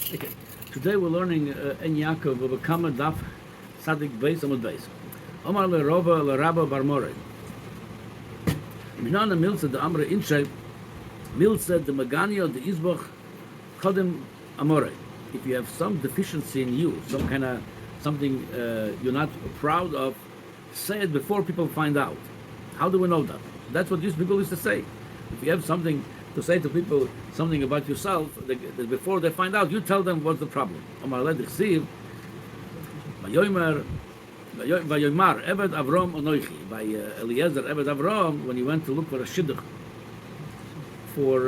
Okay. Today we're learning Ein Yaakov of a Kama Daf Sadik Beis Amud Beis. Omar le Rova le Rabba Bar More. Minana Milsa the Amre Inshe Milsa the Maganio the Izboch Kodim Amore. If you have some deficiency in you, some kind of something you're not proud of, say it before people find out. How do we know that? That's what these people used to say. If you have something to say to people, something about yourself, before they find out, you tell them what's the problem. Omar le Dichsiv, Vayomer Eved Avrom Onoichi, by Eliezer Eved Avrom, when he went to look for a shidduch for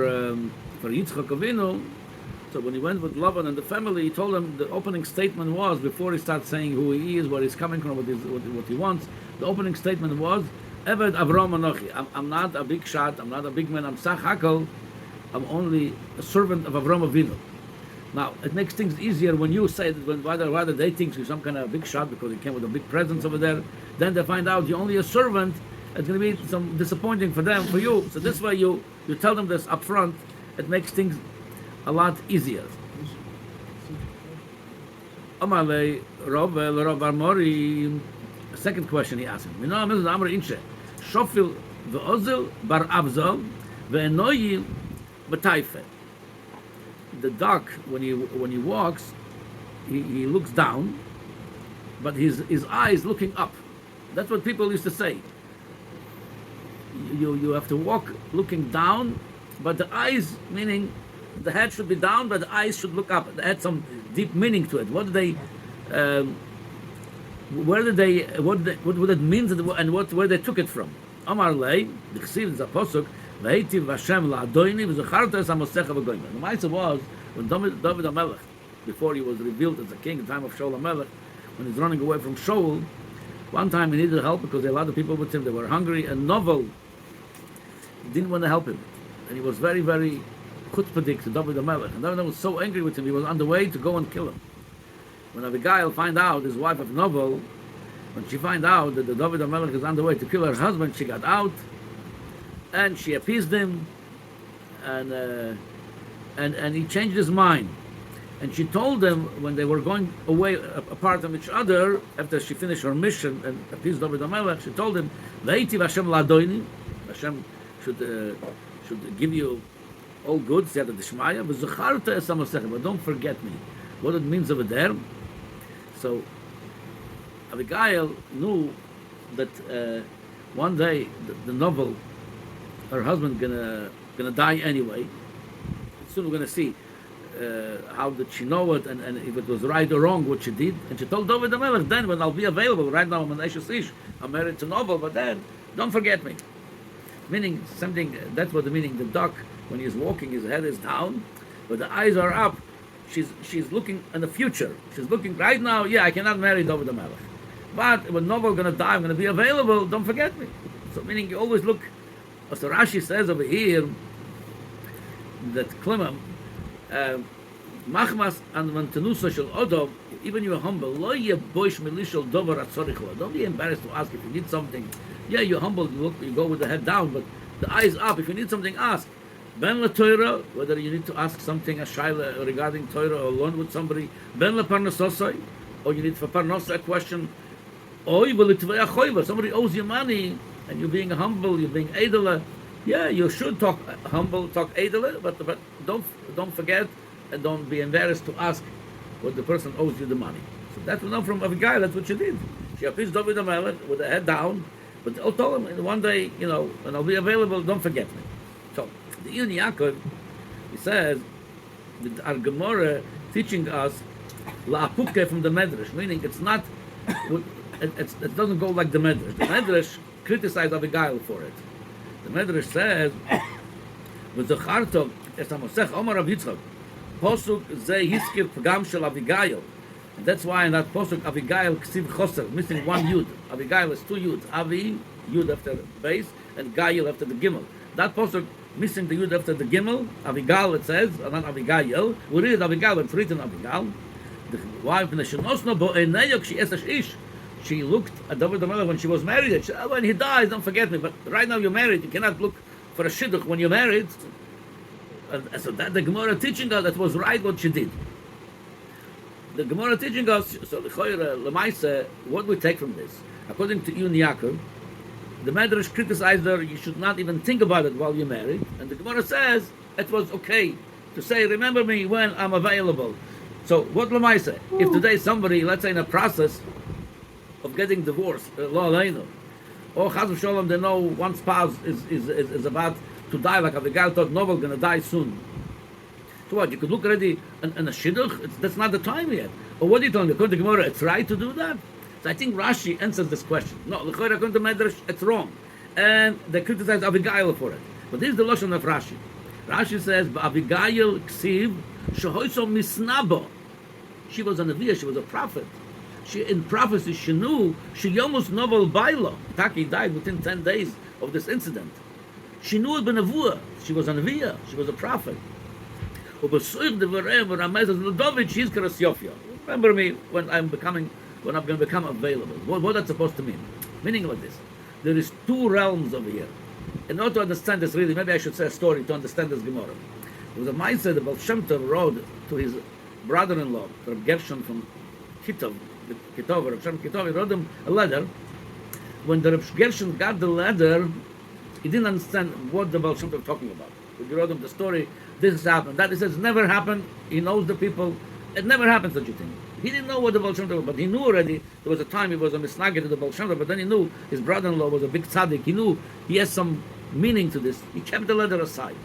Yitzchak Avinu. So when he went with Lavan and the family, he told them the opening statement was, before he starts saying who he is, where he's coming from, what he wants, the opening statement was, Eved Avrom Anochi. I'm not a big shot, I'm not a big man, I'm Sach Hakol, I'm only a servant of Avram Avinu. Now, it makes things easier when you say that when rather they think you're some kind of big shot because you came with a big presence over there, then they find out you're only a servant, it's going to be some disappointing for them, for you. So this way you tell them this up front, it makes things a lot easier. Amalei Rav Bar Mori. Second question he asked him. Shofil ve'ozel bar avzal ve'enoyi b'taife. The duck, when he walks, he looks down, but his eyes looking up. That's what people used to say. You have to walk looking down, but the eyes, meaning the head should be down, but the eyes should look up. It had some deep meaning to it. What did they? What would it mean and where they took it from? Amar lei, the Chesiv is a posuk, v'heitiv Hashem la'adoini v'zacharta es hamosecha v'goyim. The Ma'aseh was when David HaMelech, before he was revealed as a king, the time of Shaul HaMelech, when he's running away from Shaul, one time he needed help because there were a lot of people with him. They were hungry, and Novel didn't want to help him, and he was very, very chutzpahdik to David HaMelech, and David was so angry with him, he was on the way to go and kill him. When Abigail find out, his wife of Novel, when she find out that the David HaMelech is on the way to kill her husband, she got out and she appeased him, and he changed his mind. And she told them when they were going away apart from each other, after she finished her mission and appeased David HaMelech, she told him, "V'heitiv Hashem la'adoini." Hashem should give you all good, Siyata Dishmaya, v'zacharta es hamosecha, but don't forget me. What it means over there. So Abigail knew that one day the Novel, her husband, gonna die anyway. Soon we're gonna see how did she know it, and if it was right or wrong what she did. And she told David HaMelech, then when I'll be available, right now I'm an Eshes Ish, I'm married to Novel, but then don't forget me. Meaning something, that's what the meaning. The duck, when he's walking, his head is down, but the eyes are up. She's looking in the future. She's looking right now. Yeah, I cannot marry David HaMelech, but when Novel going to die, I'm going to be available. Don't forget me. So meaning you always look. As the Rashi says over here, that Klimam machmas and mantenusa shel odom. Even you are humble. Lo boish milishal dover atzorich. Don't be embarrassed to ask if you need something. Yeah, you're humble. You go with the head down, but the eyes up. If you need something, ask. Ben la Torah, whether you need to ask something, a shaila regarding Torah, or learn with somebody. Ben la parnasosai, or you need for parnasa a question. Or somebody owes you money, and you're being humble, you're being edela. Yeah, you should talk humble, talk edela, but don't forget, and don't be embarrassed to ask what the person owes you the money. So that we know from Abigail. That's what she did. She appeased David HaMelech with her head down, but I told him one day, when I'll be available, don't forget me. So the Ein Yaakov, he says that our Gemara teaching us la'apuke from the Medrash, meaning it's not, it doesn't go like the Medrash. The Medrash criticized Abigail for it. The Medrash says, with the Chartov es hamosech Omar Rav Yitzchak, posuk ze hiskir pagam shel Abigail. And that's why in that posuk Abigail ksiv choser, missing one yud. Abigail is two yuds. Avi, yud after the base, and Gail after the gimel. That posuk missing the yud after the gimel, Abigail it says, not Abigail. We read Abigail, but it's written Abigail. The wife in the Shenosno bo eneyok she esash ish. She looked at David HaMelech when she was married. She said, when he dies, don't forget me. But right now you're married. You cannot look for a shidduch when you're married. So that the Gemara teaching us that was right what she did. the Gemara teaching us, so the Choyre, Lemaise, what we take from this? According to Ein Yaakov, the Medrash criticized her, you should not even think about it while you're married. And the Gemara says it was okay to say, remember me when I'm available. So what Lemaise? If today somebody, let's say in a process of getting divorced, Lo Aleinu, or Chas v'Sholom, they know one spouse is about to die, like Abigail thought Novel going to die soon. So what, you could look already in a shidduch? That's not the time yet. Or what are you telling me? According to Gemara, it's right to do that? So I think Rashi answers this question. No, according to Medrash, it's wrong. And they criticize Abigail for it. But this is the Lashon of Rashi. Rashi says, Abigail ksiv shehoiso misnabo. She was a Neviah, she was a prophet. She, in prophecy, she knew she almost novel bailo. Taki died within 10 days of this incident. She knew it b'nevuah. She was a Neviah, she was a prophet. Remember me when I'm going to become available. What that's supposed to mean? Meaning like this. There is two realms over here. In order to understand this really, maybe I should say a story to understand this Gemara. There was a mindset that Baal Shem Tov wrote to his brother-in-law, Reb Gershon from Kitov, Reb Shem Kitov, he wrote him a letter. When the Reb Gershon got the letter, he didn't understand what the Baal Shem Tov was talking about. He wrote him the story, this has happened, that. He says, never happened. He knows the people. It never happened such a thing. He didn't know what the Baal Shem Tov was, but he knew already. There was a time he was a misnagid to the Baal Shem Tov, but then he knew his brother-in-law was a big tzaddik. He knew he has some meaning to this. He kept the letter aside.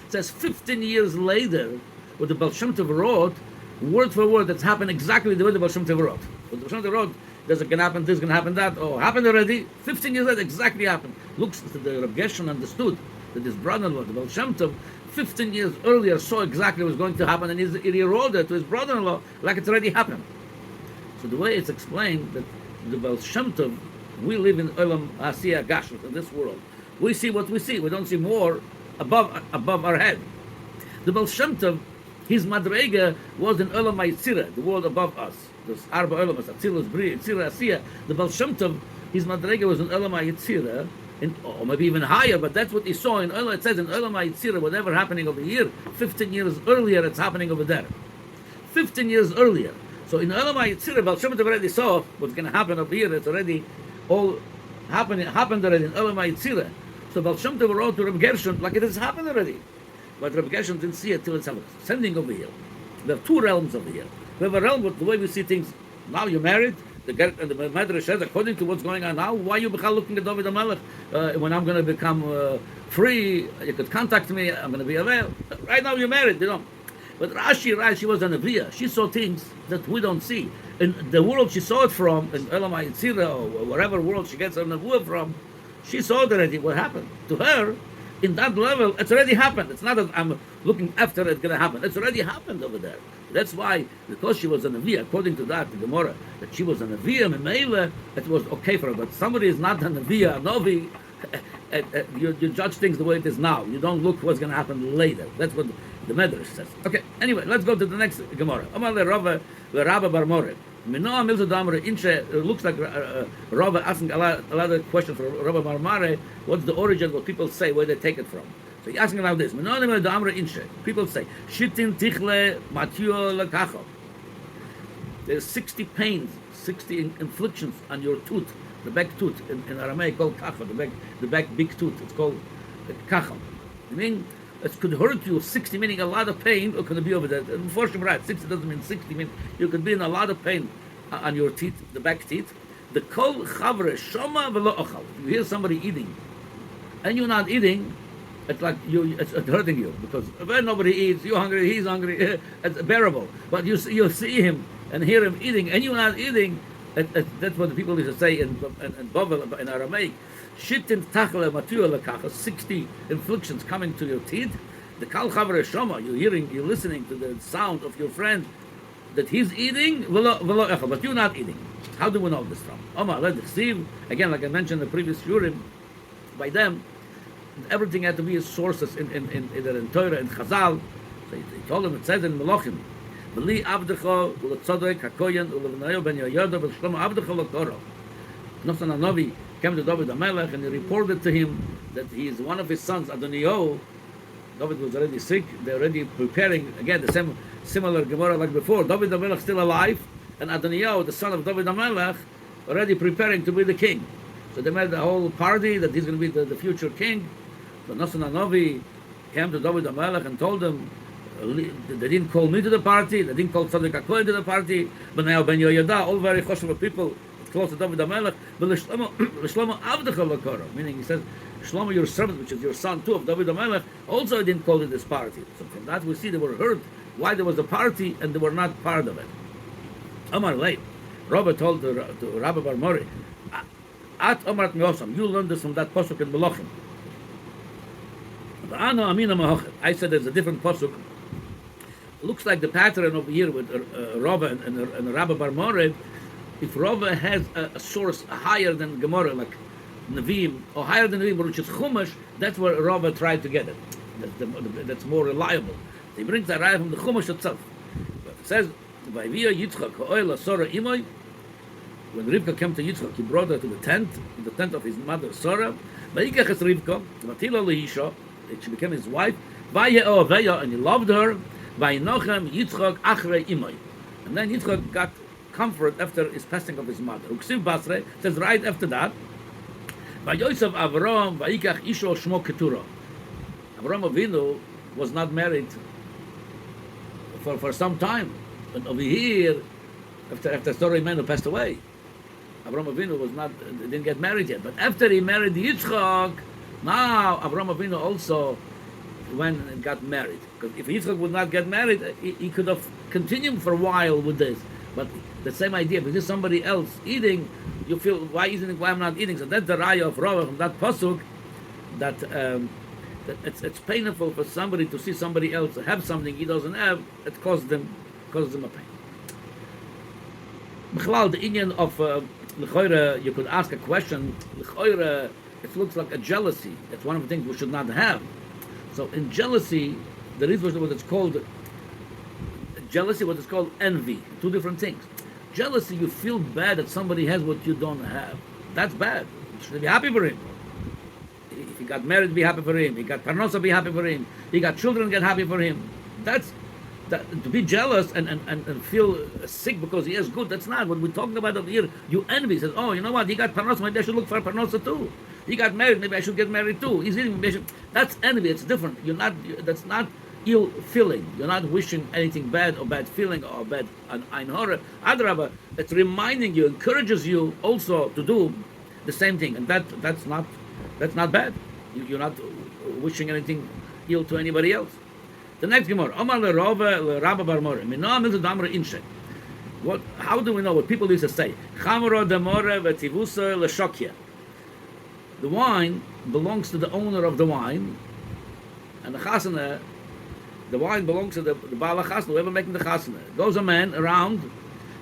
It says 15 years later, what the Baal Shem Tov wrote, word for word, that's happened exactly the way the Baal Shem Tov wrote. What the Baal Shem Tov wrote, there's going to happen, this going to happen, that. Oh, happened already. 15 years later, exactly happened. Looks, the Reb Gershon understood that his brother-in-law, the Baal Shem Tov, 15 years earlier saw exactly what was going to happen, and he wrote it to his brother-in-law like it's already happened. So the way it's explained that the Baal Shem Tov, we live in Olam Asiya Gashut, in this world. We see what we see. We don't see more above our head. The Baal Shem Tov, his Madrega was in Olam HaYetzirah, the world above us. There's Arba Olamas, Atzilus, Bri, Yetzirah, Asiya. The Baal Shem Tov, his Madrega was in Olam HaYetzirah, or maybe even higher, but that's what he saw in Olam. It says in Olam HaYetzirah, whatever happening over here, 15 years earlier, it's happening over there. 15 years earlier. So in Olam HaYetzirah, Baal Shem Tov already saw what's going to happen over here. It's already all happened already in Olam HaYetzirah. So Baal Shem Tov wrote to Reb Gershon like it has happened already. But Reb Gershon didn't see it till it's sending over here. There are two realms over here. We have a realm with the way we see things. Now you're married. The Medrash says, according to what's going on now, why are you looking at David HaMelech? When I'm going to become free, you could contact me, I'm going to be available. Right now you're married, you know. But Rashi was a Neviah. She saw things that we don't see. In the world she saw it from, in Olam HaYetzirah, or whatever world she gets her Nevuah from, she saw it already, what happened. To her, in that level, it's already happened. It's not that I'm looking after it's going to happen. It's already happened over there. That's why, because she was a Neviah, according to that, the Gemara, that she was a Neviah, Memele, it was okay for her. But somebody is not a Neviah, a Novi, you judge things the way it is now. You don't look what's going to happen later. That's what the Medrash says. Okay, anyway, let's go to the next Gemara. Amar le Rava bar More. Minoa milza damre inche. It looks like Rava asking a lot of questions for Rava bar More. What's the origin? What people say, where they take it from? So he's asking about this. Minoa milza damre inche. People say shitin tichle matio lekacho. There's 60 pains, 60 inflictions on your tooth, the back tooth in Aramaic called kacho, the back big tooth. It's called kacho. I mean, it could hurt you 60, meaning a lot of pain, or could it be over there? Unfortunately, right, 60 doesn't mean 60, mean you could be in a lot of pain on your teeth, the back teeth. The kol chavre shoma v'lo ochal. You hear somebody eating, and you're not eating, it's like it's hurting you, because when nobody eats, you're hungry, he's hungry, it's bearable. But you see him and hear him eating, and you're not eating, that's what the people used to say in Babylonian, in Aramaic. Shittin tachle matua lekacha, 60 inflictions coming to your teeth. The kal chavre shoma, you're listening to the sound of your friend that he's eating, but you're not eating. How do we know this from? Omar, let the again, like I mentioned in the previous shurim, by them, everything had to be sources in Torah and Chazal. So he told them, it says in Melachim, V'li avdecha u'letzodek hakoyen u'levnayo ben yoyodo v'shlomo avdecha l'Torah. Nafsan HaNavi came to David HaMelech and he reported to him that he is one of his sons, Adoniyahu, David was already sick. They're already preparing, again, the same similar Gemara like before. David HaMelech still alive, and Adoniyahu, the son of David HaMelech, already preparing to be the king. So they made a whole party that he's going to be the future king. So Nasan HaNavi came to David HaMelech and told him, they didn't call me to the party, they didn't call Tzaddik HaKohen to the party, but now Ben Yoyada, all very choshev people, close to David HaMelech, but Shlomo Avdecha L'Koro, meaning he says, Shlomo, your servant, which is your son too, of David HaMelech, also didn't call to this party. So from that we see they were hurt why there was a party and they were not part of it. Amar late, Robert told to Rabbi Bar Mori, At Amart Meosam, you learned this from that pasuk in Melachim. I said there's a different pasuk. Looks like the pattern over here with Rabbi and Rabbi Bar Mori. If Rabbi has a source higher than Gemara, like Nevi'im, or higher than Nevi'im, which is Chumash, that's where Rabbi tried to get it. That's more reliable. He brings that right from the Chumash itself. It says, when Rivka came to Yitzchak, he brought her to the tent of his mother Sarah. She became his wife, and he loved her. And then Yitzchak got comfort after his passing of his mother. Uksiv Basre says right after that, Avram Avinu was not married for some time. But over here, after Sarah Imenu passed away, Avram Avinu didn't get married yet. But after he married Yitzchak, now Avram Avinu also went and got married. Because if Yitzchak would not get married, he could have continued for a while with this. But the same idea, if there's somebody else eating, you feel, why I'm not eating? So that's the raya of Rava from that pasuk, that it's painful for somebody to see somebody else have something he doesn't have. It causes them a pain. B'chalal, the Indian of l'choira, you could ask a question. L'choira, it looks like a jealousy. That's one of the things we should not have. So in jealousy, there is what it's called jealousy, what is called envy. Two different things. Jealousy, you feel bad that somebody has what you don't have. That's bad. You should be happy for him. If he got married, be happy for him. He got parnosa, be happy for him. He got children, get happy for him. To be jealous and feel sick because he has good, that's not what we're talking about over here. You envy. Says, oh, you know what? He got parnosa, maybe I should look for parnosa too. He got married, maybe I should get married too. He's eating, that's envy. It's different. That's not ill feeling. You're not wishing anything bad or bad feeling or bad ein horror. Adrabah, it's reminding you, encourages you also to do the same thing, and that's not bad. You're not wishing anything ill to anybody else. The next Gemara, Omar Rabba Bar Mori, what? How do we know what people used to say? The wine belongs to the owner of the wine, and the chasana. The wine belongs to the Baal HaChasna, whoever making the chasna. Goes a man around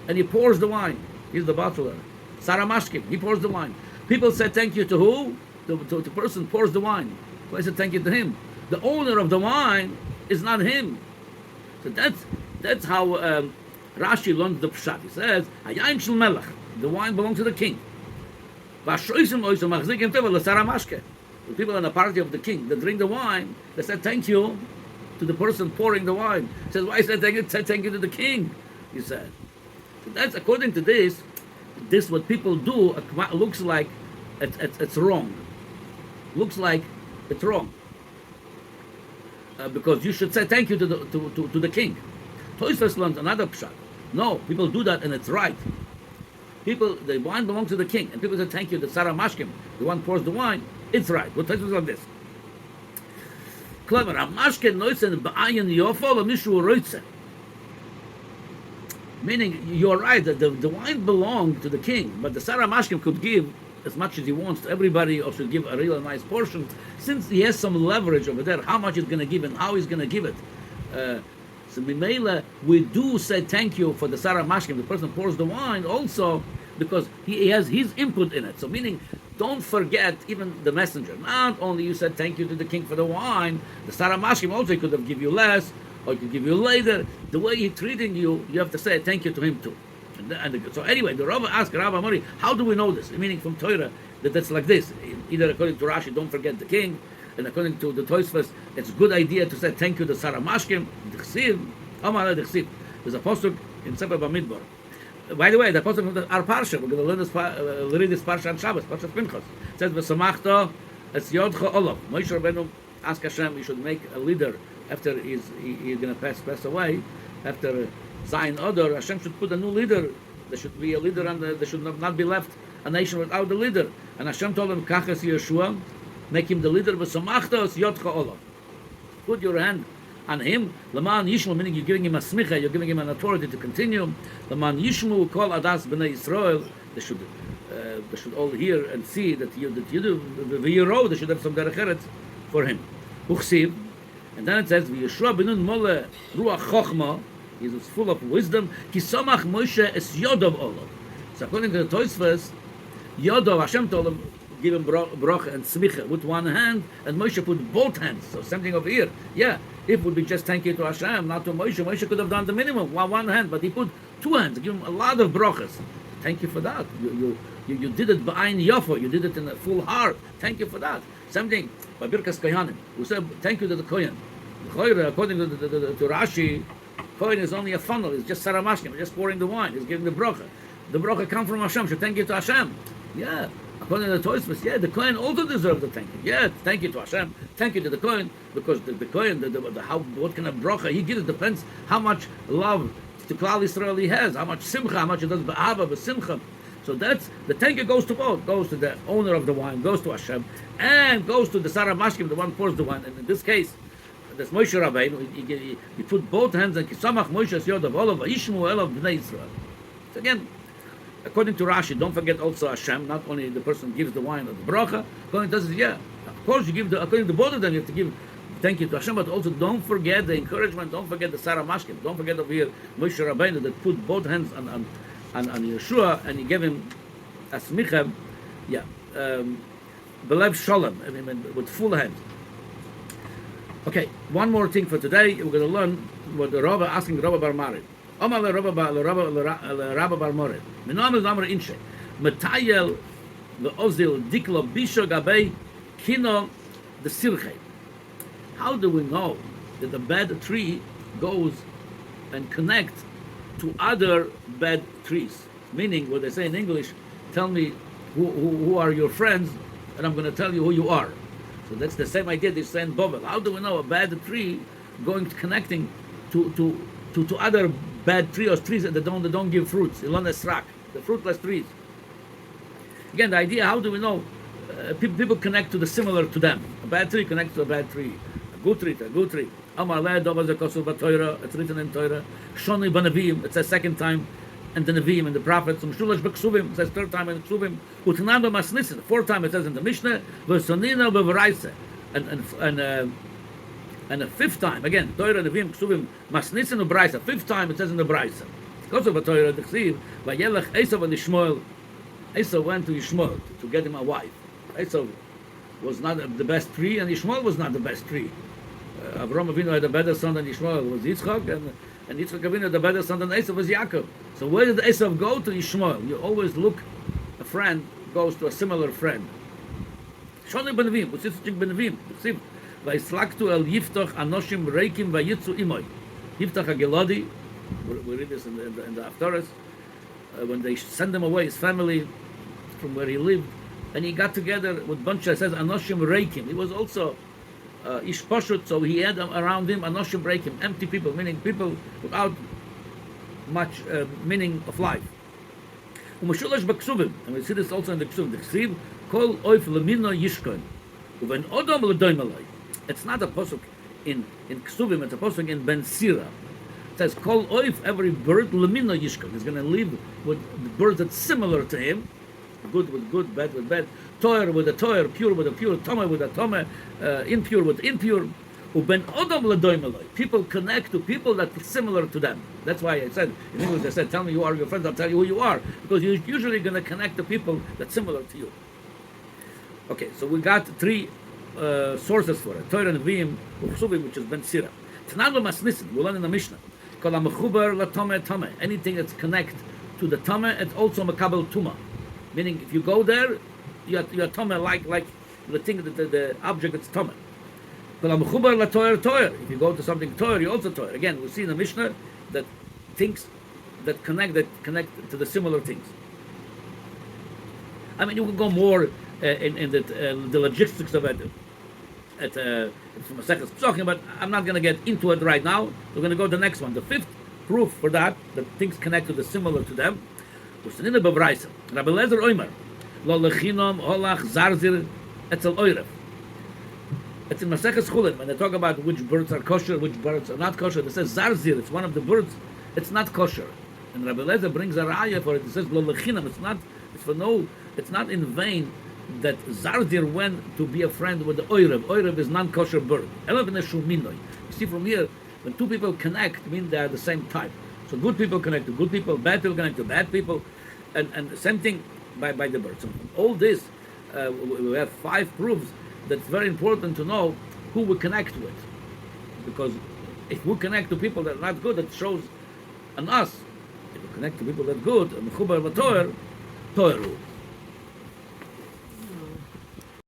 and he pours the wine. He's the butler. Sarah Mashkim, he pours the wine. People say thank you to who? The person pours the wine. So I said thank you to him. The owner of the wine is not him. So that's how Rashi learns the pshat. He says, Hayayin shel melech, the wine belongs to the king. The people in the party of the king, they drink the wine, they said thank you to the person pouring the wine. He says, why said thank you to the king? He said. So that's according to this what people do looks like it's wrong. Looks like it's wrong. Because you should say thank you to the king. Tosfos learns another pshat. No, people do that and it's right. The wine belongs to the king, and people say thank you to Sarah Mashkim, the one pours the wine. It's right. What Tosfos like this? Clever. Meaning, you're right that the wine belonged to the king, but the Sarah Mashkim could give as much as he wants to everybody, or should give a real nice portion, since he has some leverage over there, how much he's going to give and how he's going to give it. So Mimela, we do say thank you for the Sarah Mashkim, the person who pours the wine, also because he has his input in it. So meaning, don't forget even the messenger. Not only you said thank you to the king for the wine, the Sarah Mashkim also could have given you less, or he could give you later. The way he's treating you, you have to say thank you to him too. So anyway, the Rava asked Rabbi Mori, how do we know this? Meaning from Torah, that's like this. Either according to Rashi, don't forget the king, and according to the Tosfos, it's a good idea to say thank you to Sarah Mashkim, D'chsiv, Amar D'chsiv. There's a pasuk in Sefer Bamidbar. By the way, the pasuk of our parsha, we're going to learn this, read this parsha on Shabbos, Parsha Pinchas. It says, "V'samachta es yodcha olav." Moshe Rabbeinu asked Hashem, he should make a leader after he's going to pass away. After Zion Odor, Hashem should put a new leader. There should be a leader, and there should not be left a nation without the leader. And Hashem told him, "Kach es Yeshua, make him the leader." V'samachta es yodcha olav. Put your hand on him. Laman Yishmu, meaning you're giving him a smicha, you're giving him an authority to continue. Laman Yishmu call adas b'nei Yisrael. They should all hear and see that you do. V'yiro, they should have some derech eretz for him. Uchsiv, and then it says v'Yeshua benun mole ruach chochma. He is full of wisdom. Ki samach Moshe es yodov olav. So according to the Tosfos, Yodov, Hashem told him, give him brocha and smicha with one hand, and Moshe put both hands. So something over here. Yeah, it would be just thank you to Hashem, not to Moshe. Moshe could have done the minimum, one hand, but he put two hands, give him a lot of brochas. Thank you for that. You did it by Ein Yaakov, you did it in a full heart. Thank you for that. Something by Birkas Kohanim, who said thank you to the Kohen. According to Rashi, Kohen is only a funnel, it's just Saramashkim, just pouring the wine, he's giving the brocha. The brocha comes from Hashem, so thank you to Hashem. Yeah. According to the Tosfos, yeah, the Kohen also deserves the thank you. Yeah, thank you to Hashem, thank you to the Kohen, because the Kohen, what kind of bracha he gives, depends how much love to Klal Yisrael he has, how much simcha, how much he does ba'ava, b'simcha. So that's, the thank you goes to both, goes to the owner of the wine, goes to Hashem, and goes to the Sarah Mashkim, the one who pours the wine. And in this case, that's Moshe Rabbeinu, he put both hands, and Kisamach Moshe Yodov Olav, Yishmu Elav Bnei Yisrael. So again, according to Rashi, don't forget also Hashem, not only the person who gives the wine or the bracha. According to this, yeah, of course you give according to both of them, you have to give thank you to Hashem, but also don't forget the encouragement, don't forget the Sarah Mashkim, don't forget over here Moshe Rabbeinu that put both hands on Yeshua, and he gave him a smicha, yeah, belev shalom, I mean, with full hands. Okay, one more thing for today, we're going to learn what the Rabbi asking Rabbi Bar Marid. Omar le Rabbi Bar Mored. Minam is Amar Inshe. Metayel le Ozil Diklo Bisho Gabei Kino the Sirche. How do we know that the bad tree goes and connects to other bad trees? Meaning, what they say in English, tell me who are your friends, and I'm going to tell you who you are. So that's the same idea they say in Babel. How do we know a bad tree connecting to other bad trees, or trees that don't give fruits? Ilon esrak, the fruitless trees. Again, the idea, how do we know people connect to the similar to them? A bad tree connects to a bad tree. A good tree. Amar le dova zekosu b'Torah, it's written in Torah. Shoni b'Nevim, it says second time, and the Nevi'im and the prophets. Umshulash b'Ksuvim, it says third time in the Ksuvim. Utnan b'Masnisin, fourth time it says in the Mishnah. V'Sonina b'Varaisa, and the fifth time, again, Torah, Nevi'im, Ksuvim, Masnisin u'Braisa. Fifth time it says in the Braisa. Kosu b'Torah, the Ksiv, v'Yelech Esav and Yishmael. Esau went to Yishmael to get him a wife. Esau was not the best tree, and Yishmael was not the best tree. Avraham Avinu had a better son than Yishmael, was Yitzchak, and Yitzchak Avinu had a better son than Esau, was Yaakov. So where did Esau go? To Yishmael. You always look, a friend goes to a similar friend. Shoni b'Nevim, Usitzchik b'Nevim, Ksiv, v'Yislaktu el Yiftach Anoshim Reikim v'Yitzu Imoy. Yiftach HaGeladi, we read this in the Haftarahs, when they send him away, his family, from where he lived, and he got together with a bunch of, says, Anoshim Reikim. He was also Ish Pashut, so he had around him Anoshim Reikim, empty people, meaning people without much meaning of life. Umashulash b'Ksuvim, and we see this also in the Ksuvim, the Ksiv, Kol Oif Lemino Yishkon, Uven Odom L'Doimalai. It's not a pasuk in Ksuvim, it's a pasuk in Ben Sira. It says, Kol Oif, every bird, Lemino Yishkon. He's going to live with the birds that's similar to him. Good with good, bad with bad. Toyer with a toyer, pure with a pure, tome with a tome, impure with impure. Uben Odom L'Doimaloi. People connect to people that are similar to them. That's why I said, in English I said, tell me you are your friend, I'll tell you who you are. Because you're usually going to connect to people that's similar to you. Okay, so we got three sources for it. Torah, Nevi'im, Uchsuvim, which is Ben Sira. Tnalo Masnisin, we learn in the Mishnah. Kol HaMechuber LaTome Tome. Anything that's connect to the Tome, it's also Makabel Tuma. Meaning, if you go there, you're Tome like the thing, the object that's Tomah. But Mechubar la Torah, Torah. If you go to something Torah, you also Torah. Again, we see in the Mishnah that things that connect to the similar things. I mean, you can go more in the logistics of it from a second talking, but I'm not going to get into it right now. We're going to go to the next one. The fifth proof for that things connect to the similar to them, was in the Bavraisa. Rabbi Lezer Oimer, lo lechinom holach zarzir etzel oirev. It's in Maseches Chulin when they talk about which birds are kosher, which birds are not kosher. They say zarzir. It's one of the birds. It's not kosher. And Rabbi Lezer brings a raya for it. It says lo lechinam. It's not. It's for no. It's not in vain that zarzir went to be a friend with the oirev. Oirev is non-kosher bird. You see from here, when two people connect, mean they are the same type. So good people connect to good people, bad people connect to bad people, and the same thing by the birds. So all this, we have 5 proofs that's very important to know who we connect with. Because if we connect to people that are not good, it shows on us. If we connect to people that are good, Torah.